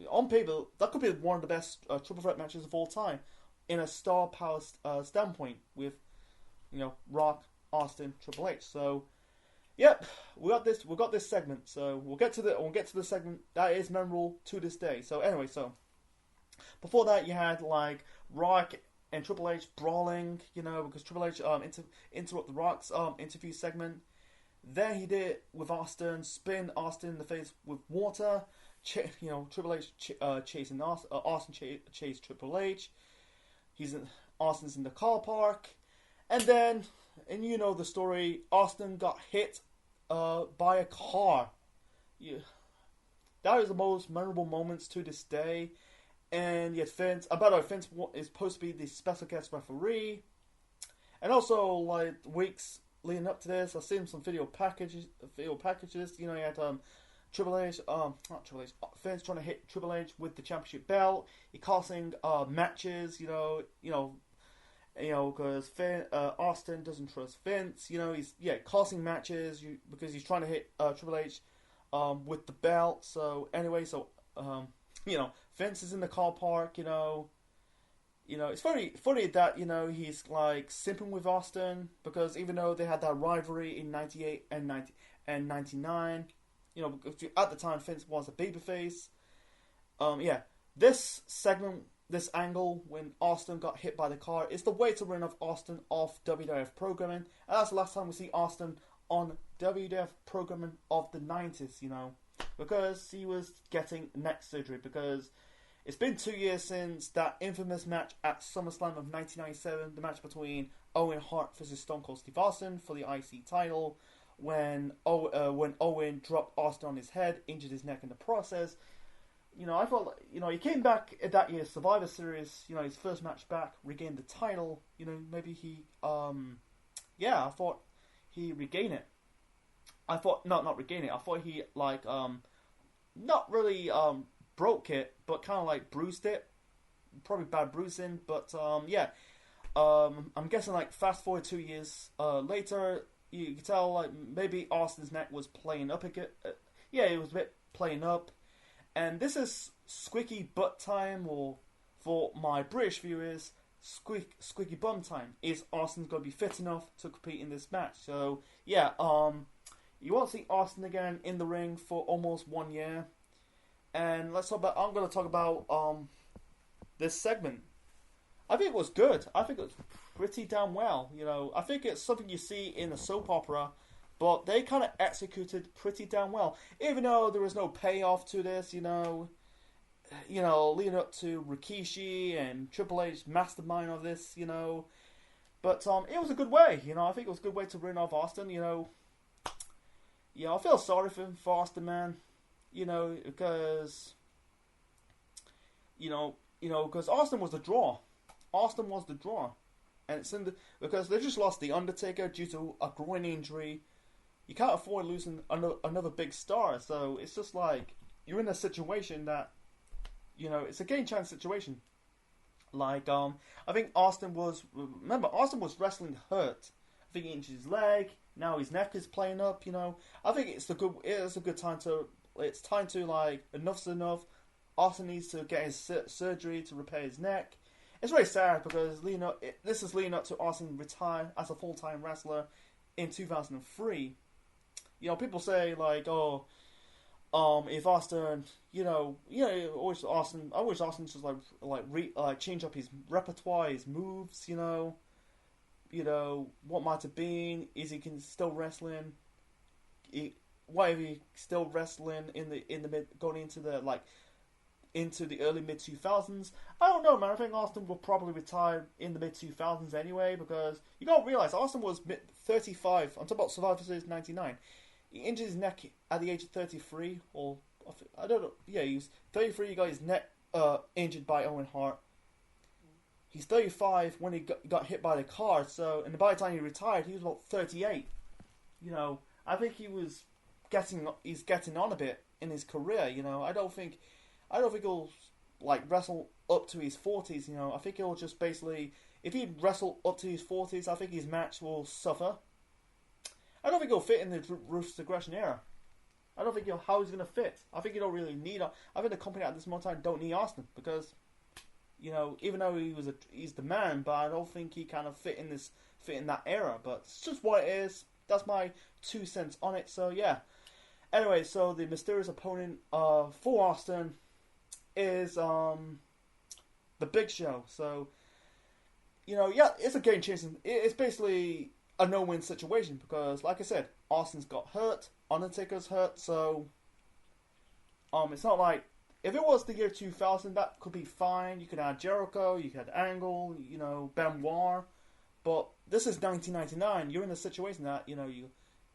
On paper, that could be one of the best triple threat matches of all time, in a star power standpoint, with Rock, Austin, Triple H. So, yep, we got this segment. So we'll get to the segment that is memorable to this day. So anyway, before that you had Rock and Triple H brawling, because Triple H interrupt the Rock's interview segment. Then he did with Austin, spin Austin in the face with water. Triple H chasing Austin chased Triple H. Austin's in the car park, and then the story. Austin got hit by a car. That is the most memorable moments to this day. And yet Vince, by the way, Vince is supposed to be the special guest referee, and also weeks leading up to this, I've seen some video packages. You had Triple H, not Triple H, Vince trying to hit Triple H with the championship belt. He causing matches, because Austin doesn't trust Vince. He's causing matches because he's trying to hit Triple H with the belt. So anyway, Vince is in the car park. It's very funny that he's simping with Austin, because even though they had that rivalry in '98 and '99, because at the time Vince was a babyface. This segment, this angle when Austin got hit by the car, is the way to run off Austin off WWF programming, and that's the last time we see Austin on WWF programming of the '90s. Because he was getting neck surgery, because it's been 2 years since that infamous match at SummerSlam of 1997, the match between Owen Hart versus Stone Cold Steve Austin for the IC title, when Owen dropped Austin on his head, injured his neck in the process. I felt he came back at that year's Survivor Series, his first match back, regained the title. Maybe he, I thought he regained it. I thought not regain it. I thought he not really broke it, but kind of bruised it. Probably bad bruising, but I'm guessing fast forward 2 years later, you can tell maybe Austin's neck was playing up again. It was a bit playing up, and this is squeaky butt time, or for my British viewers, squeaky bum time. Is Austin going to be fit enough to compete in this match? So you won't see Austin again in the ring for almost 1 year. And I'm going to talk about this segment. I think it was good. I think it was pretty damn well. I think it's something you see in a soap opera, but they kind of executed pretty damn well. Even though there was no payoff to this, leading up to Rikishi and Triple H mastermind of this, But it was a good way, I think it was a good way to run off Austin, I feel sorry for him, for Austin, man. Because because Austin was the draw. Austin was the draw. And it's because they just lost The Undertaker due to a groin injury. You can't afford losing another big star. So it's just you're in a situation that, it's a game chance situation. I think Austin was wrestling hurt. I think he injured his leg. Now his neck is playing up. I think it is a good time to it's time to like enough's enough. Austin needs to get his surgery to repair his neck. It's very sad because this is leading up to Austin retire as a full-time wrestler in 2003. People say like, oh, if Austin, I wish Austin just change up his repertoire, his moves, what might have been, is he still wrestling? Why is he still wrestling in the mid, going into the early mid 2000s? I don't know, man. I think Austin will probably retire in the mid 2000s anyway, because you gotta realize Austin was 35. I'm talking about Survivor Series '99. He injured his neck at the age of 33, or I don't know. Yeah, he was 33. He got his neck injured by Owen Hart. He's 35 when he got hit by the car. So, and by the time he retired, he was about 38. I think he's getting on a bit in his career. I don't think he'll like wrestle up to his 40s. I think he'll just basically, if he wrestle up to his 40s, I think his match will suffer. I don't think he'll fit in the Ruthless Aggression era. I don't think how he's going to fit. I think you don't really need. I think the company at this moment in time don't need Austin because, even though he's the man, but I don't think he kind of fit in that era. But it's just what it is. That's my 2 cents on it. So yeah. Anyway, so the mysterious opponent for Austin is the Big Show. So it's a game changing. It's basically a no-win situation because, like I said, Austin's got hurt, Undertaker's hurt, so it's not like if it was the year 2000, that could be fine. You could add Jericho, you could add Angle, Benoit, but this is 1999. You're in a situation that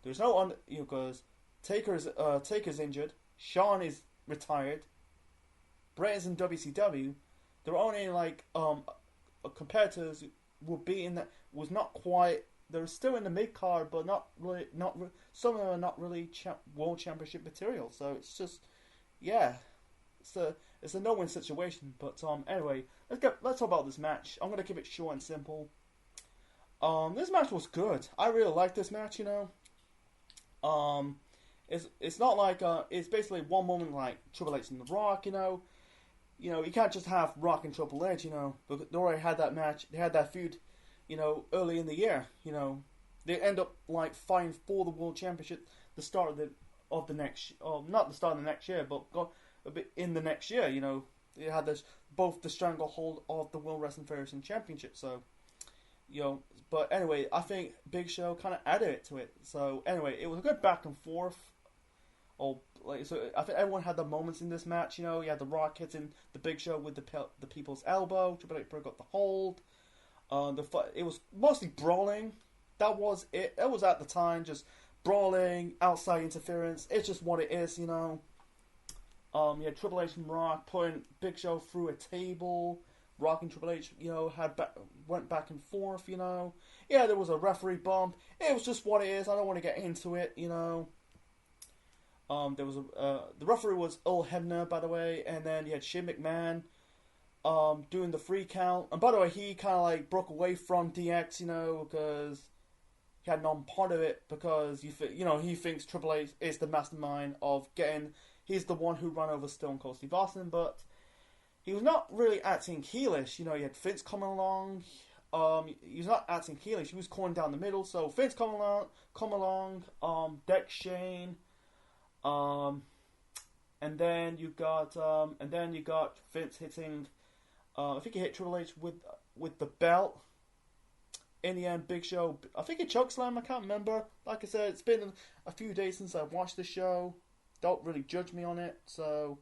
there's no because Taker's injured, Shawn is retired, Bret is in WCW. There are only competitors will be in that was not quite. They're still in the mid card, but not really. Some of them are not really world championship material. So it's just, it's a no-win situation. But anyway, let's talk about this match. I'm gonna keep it short and simple. This match was good. I really liked this match. It's not like it's basically one moment like Triple H and The Rock. You can't just have Rock and Triple H. Because they already had that match. They had that feud. Early in the year, they end up fighting for the world championship. The start of the next, not the start of the next year, but a bit in the next year. They had both the stranglehold of the World Wrestling Federation Championship. So, but anyway, I think Big Show kind of added to it. So anyway, it was a good back and forth. So I think everyone had their moments in this match. You had the Rock hitting the Big Show with the people's elbow. Triple H broke up the hold. It was mostly brawling. That was it. It was at the time just brawling, outside interference. It's just what it is, You had Triple H and Rock putting Big Show through a table. Rock and Triple H, went back and forth. Yeah, there was a referee bump. It was just what it is. I don't want to get into it. There was the referee was Earl Hebner, by the way, and then you had Shane McMahon. Doing the free count, and by the way, he kind of broke away from DX, because he had non part of it because he thinks Triple H is the mastermind of getting. He's the one who ran over Stone Cold Steve Austin, but he was not really acting heelish. He had Vince coming along. He was not acting heelish. He was calling down the middle. So Vince come along. Dex Shane. And then you got Vince hitting. I think he hit Triple H with the belt. In the end, Big Show, I think he chokeslammed. I can't remember. Like I said, it's been a few days since I've watched the show. Don't really judge me on it. So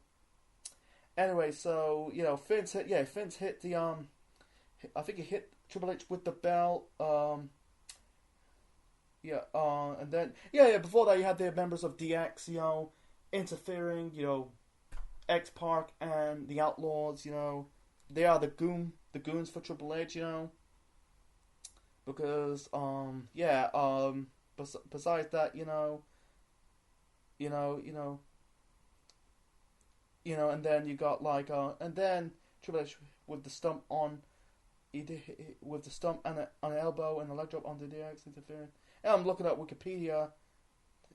anyway, Vince hit the I think he hit Triple H with the belt. And then before that you had the members of DX, interfering. X-Pac and the Outlaws. They are the goons for Triple H, because besides that, and then you got and then Triple H with the stump on, with the stump and an elbow and a leg drop onto DX interfering. And I'm looking at Wikipedia,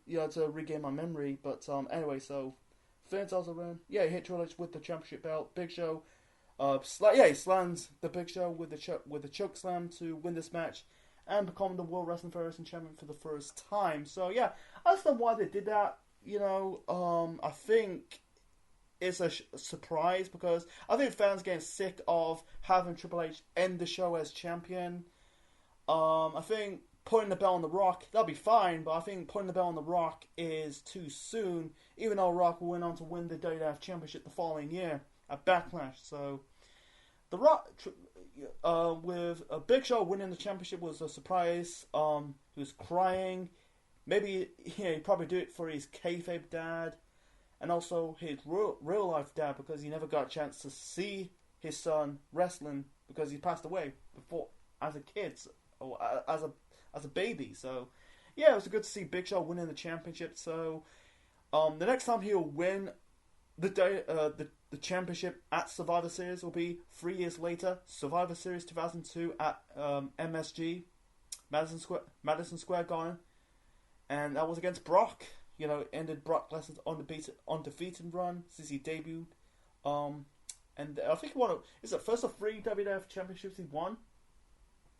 to regain my memory, but anyway, so Finn's also ran. Yeah, he hit Triple H with the championship belt. Big Show, he slams the Big Show with the choke slam to win this match and become the World Wrestling Federation champion for the first time. So yeah, I understand why they did that. I think it's a surprise because I think fans getting sick of having Triple H end the show as champion. I think putting the belt on The Rock, that'll be fine, but I think putting the belt on The Rock is too soon, even though Rock went on to win the WWF Championship the following year at Backlash. So, The Rock, with a Big Show winning the championship was a surprise. He was crying. Maybe he'd probably do it for his kayfabe dad, and also his real life dad, because he never got a chance to see his son wrestling because he passed away before as a kid, or as a baby. So yeah, it was good to see Big Show winning the championship. So the next time he'll win the championship at Survivor Series will be 3 years later, Survivor Series 2002 at MSG, Madison Square Garden, and that was against Brock. It ended Brock Lesnar's undefeated run since he debuted. And I think he won. Is it first of 3 WWF championships he won?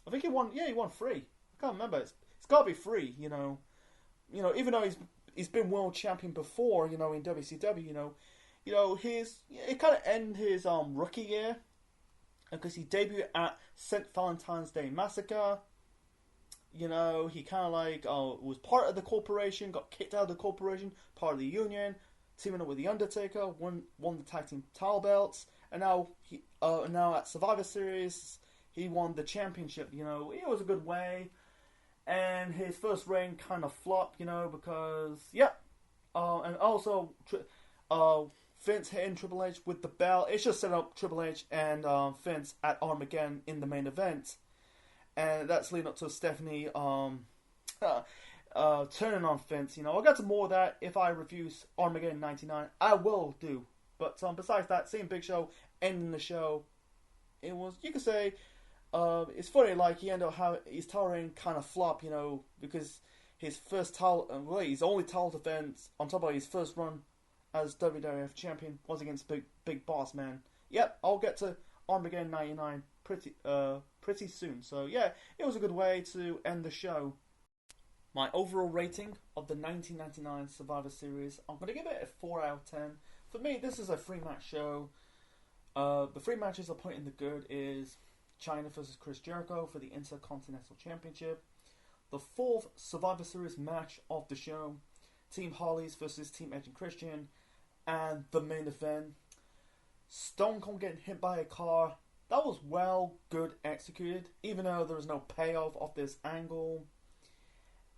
I think he won. Yeah, he won 3. I can't remember. It's got to be 3. Even though he's been world champion before. In WCW. It kind of ended his rookie year because he debuted at St. Valentine's Day Massacre. He kind of was part of the corporation, got kicked out of the corporation, part of the union, teaming up with the Undertaker, won the tag team title belts, and now at Survivor Series he won the championship. It was a good way, and his first reign kind of flopped. Because and also Vince hitting Triple H with the belt. It's just set up Triple H and Vince at Armageddon in the main event. And that's leading up to Stephanie turning on Vince. I'll get to more of that if I review Armageddon 99. I will do. But besides that, seeing Big Show ending the show, it was, you could say, it's funny, he ended up having his title reign kind of flop, because his first title, his only title defense, on top of his first run as WWF champion, was against Big Boss Man. Yep, I'll get to Armageddon 99 pretty soon. So yeah, it was a good way to end the show. My overall rating of the 1999 Survivor Series, I'm going to give it a 4 out of 10. For me, this is a 3-match show. The 3 matches I put in the good is China vs. Chris Jericho for the Intercontinental Championship. The 4th Survivor Series match of the show, Team Harley's versus Team Edge and Christian. And the main event, Stone Cold getting hit by a car. That was good executed, even though there was no payoff of this angle.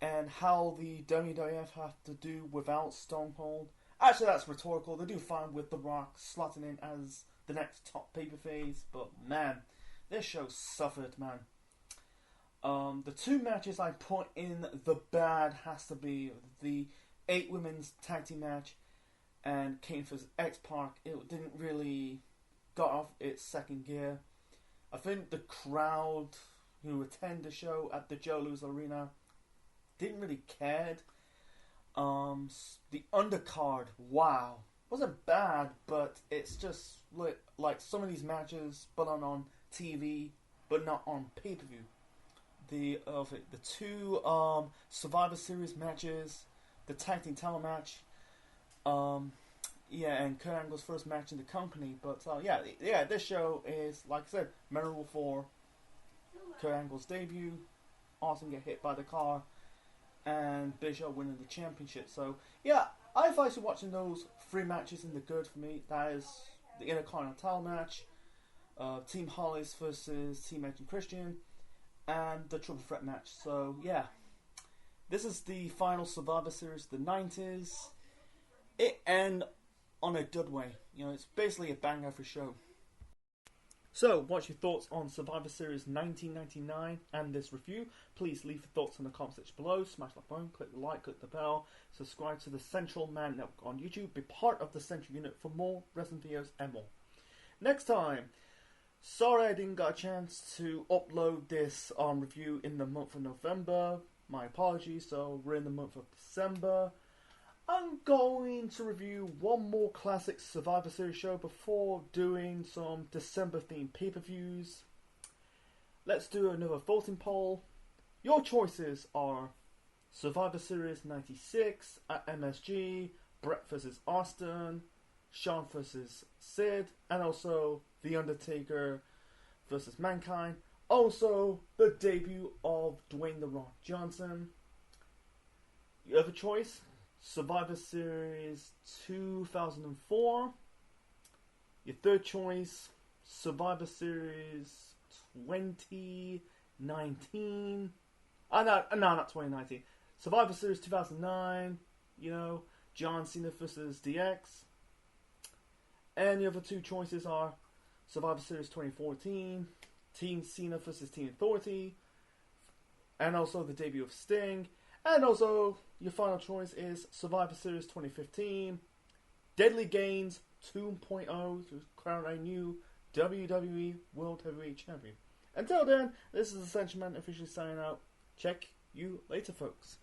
And how the WWF have to do without Stone Cold. Actually, that's rhetorical. They do fine with The Rock slotting in as the next top paperface. But man, this show suffered, man. The 2 matches I put in the bad has to be the 8 women's tag team match and Kane vs. X-Pac. It didn't really got off its second gear. I think the crowd who attend the show at the Joe Louis Arena didn't really care. The undercard, wow, wasn't bad, but it's just like some of these matches, but on TV, but not on pay-per-view. The 2 Survivor Series matches, the tag team title match, and Kurt Angle's first match in the company. But this show is, like I said, memorable for Kurt Angle's debut, Austin get hit by the car, and Big Show winning the championship. So yeah, I advise you watching those 3 matches in the good for me. That is the Intercontinental match, Team Hollis versus Team Edge and Christian, and the Triple Threat match. So yeah, this is the final Survivor Series of the 90s. It ended on a good way. It's basically a bang every show. So, what's your thoughts on Survivor Series 1999 and this review? Please leave your thoughts in the comment section below. Smash that button, click the like, click the bell, subscribe to the Central Man Network on YouTube, be part of the Central Unit for more wrestling videos and more. Next time, sorry I didn't get a chance to upload this review in the month of November. My apologies. So we're in the month of December. I'm going to review one more classic Survivor Series show before doing some December themed pay-per-views. Let's do another voting poll. Your choices are Survivor Series 96 at MSG, Brett vs. Austin, Shawn vs. Sid, and also The Undertaker vs. Mankind. Also, the debut of Dwayne The Rock Johnson. Your other choice, Survivor Series 2004. Your third choice, Survivor Series 2019. No, not 2019. Survivor Series 2009. John Cena vs. DX. And the other two choices are Survivor Series 2014, Team Cena vs. Team Authority, and also the debut of Sting. And also, your final choice is Survivor Series 2015, Deadly Gains 2.0 to crown a new WWE World Heavyweight Champion. Until then, this is the Essential Man officially signing out. Check you later, folks.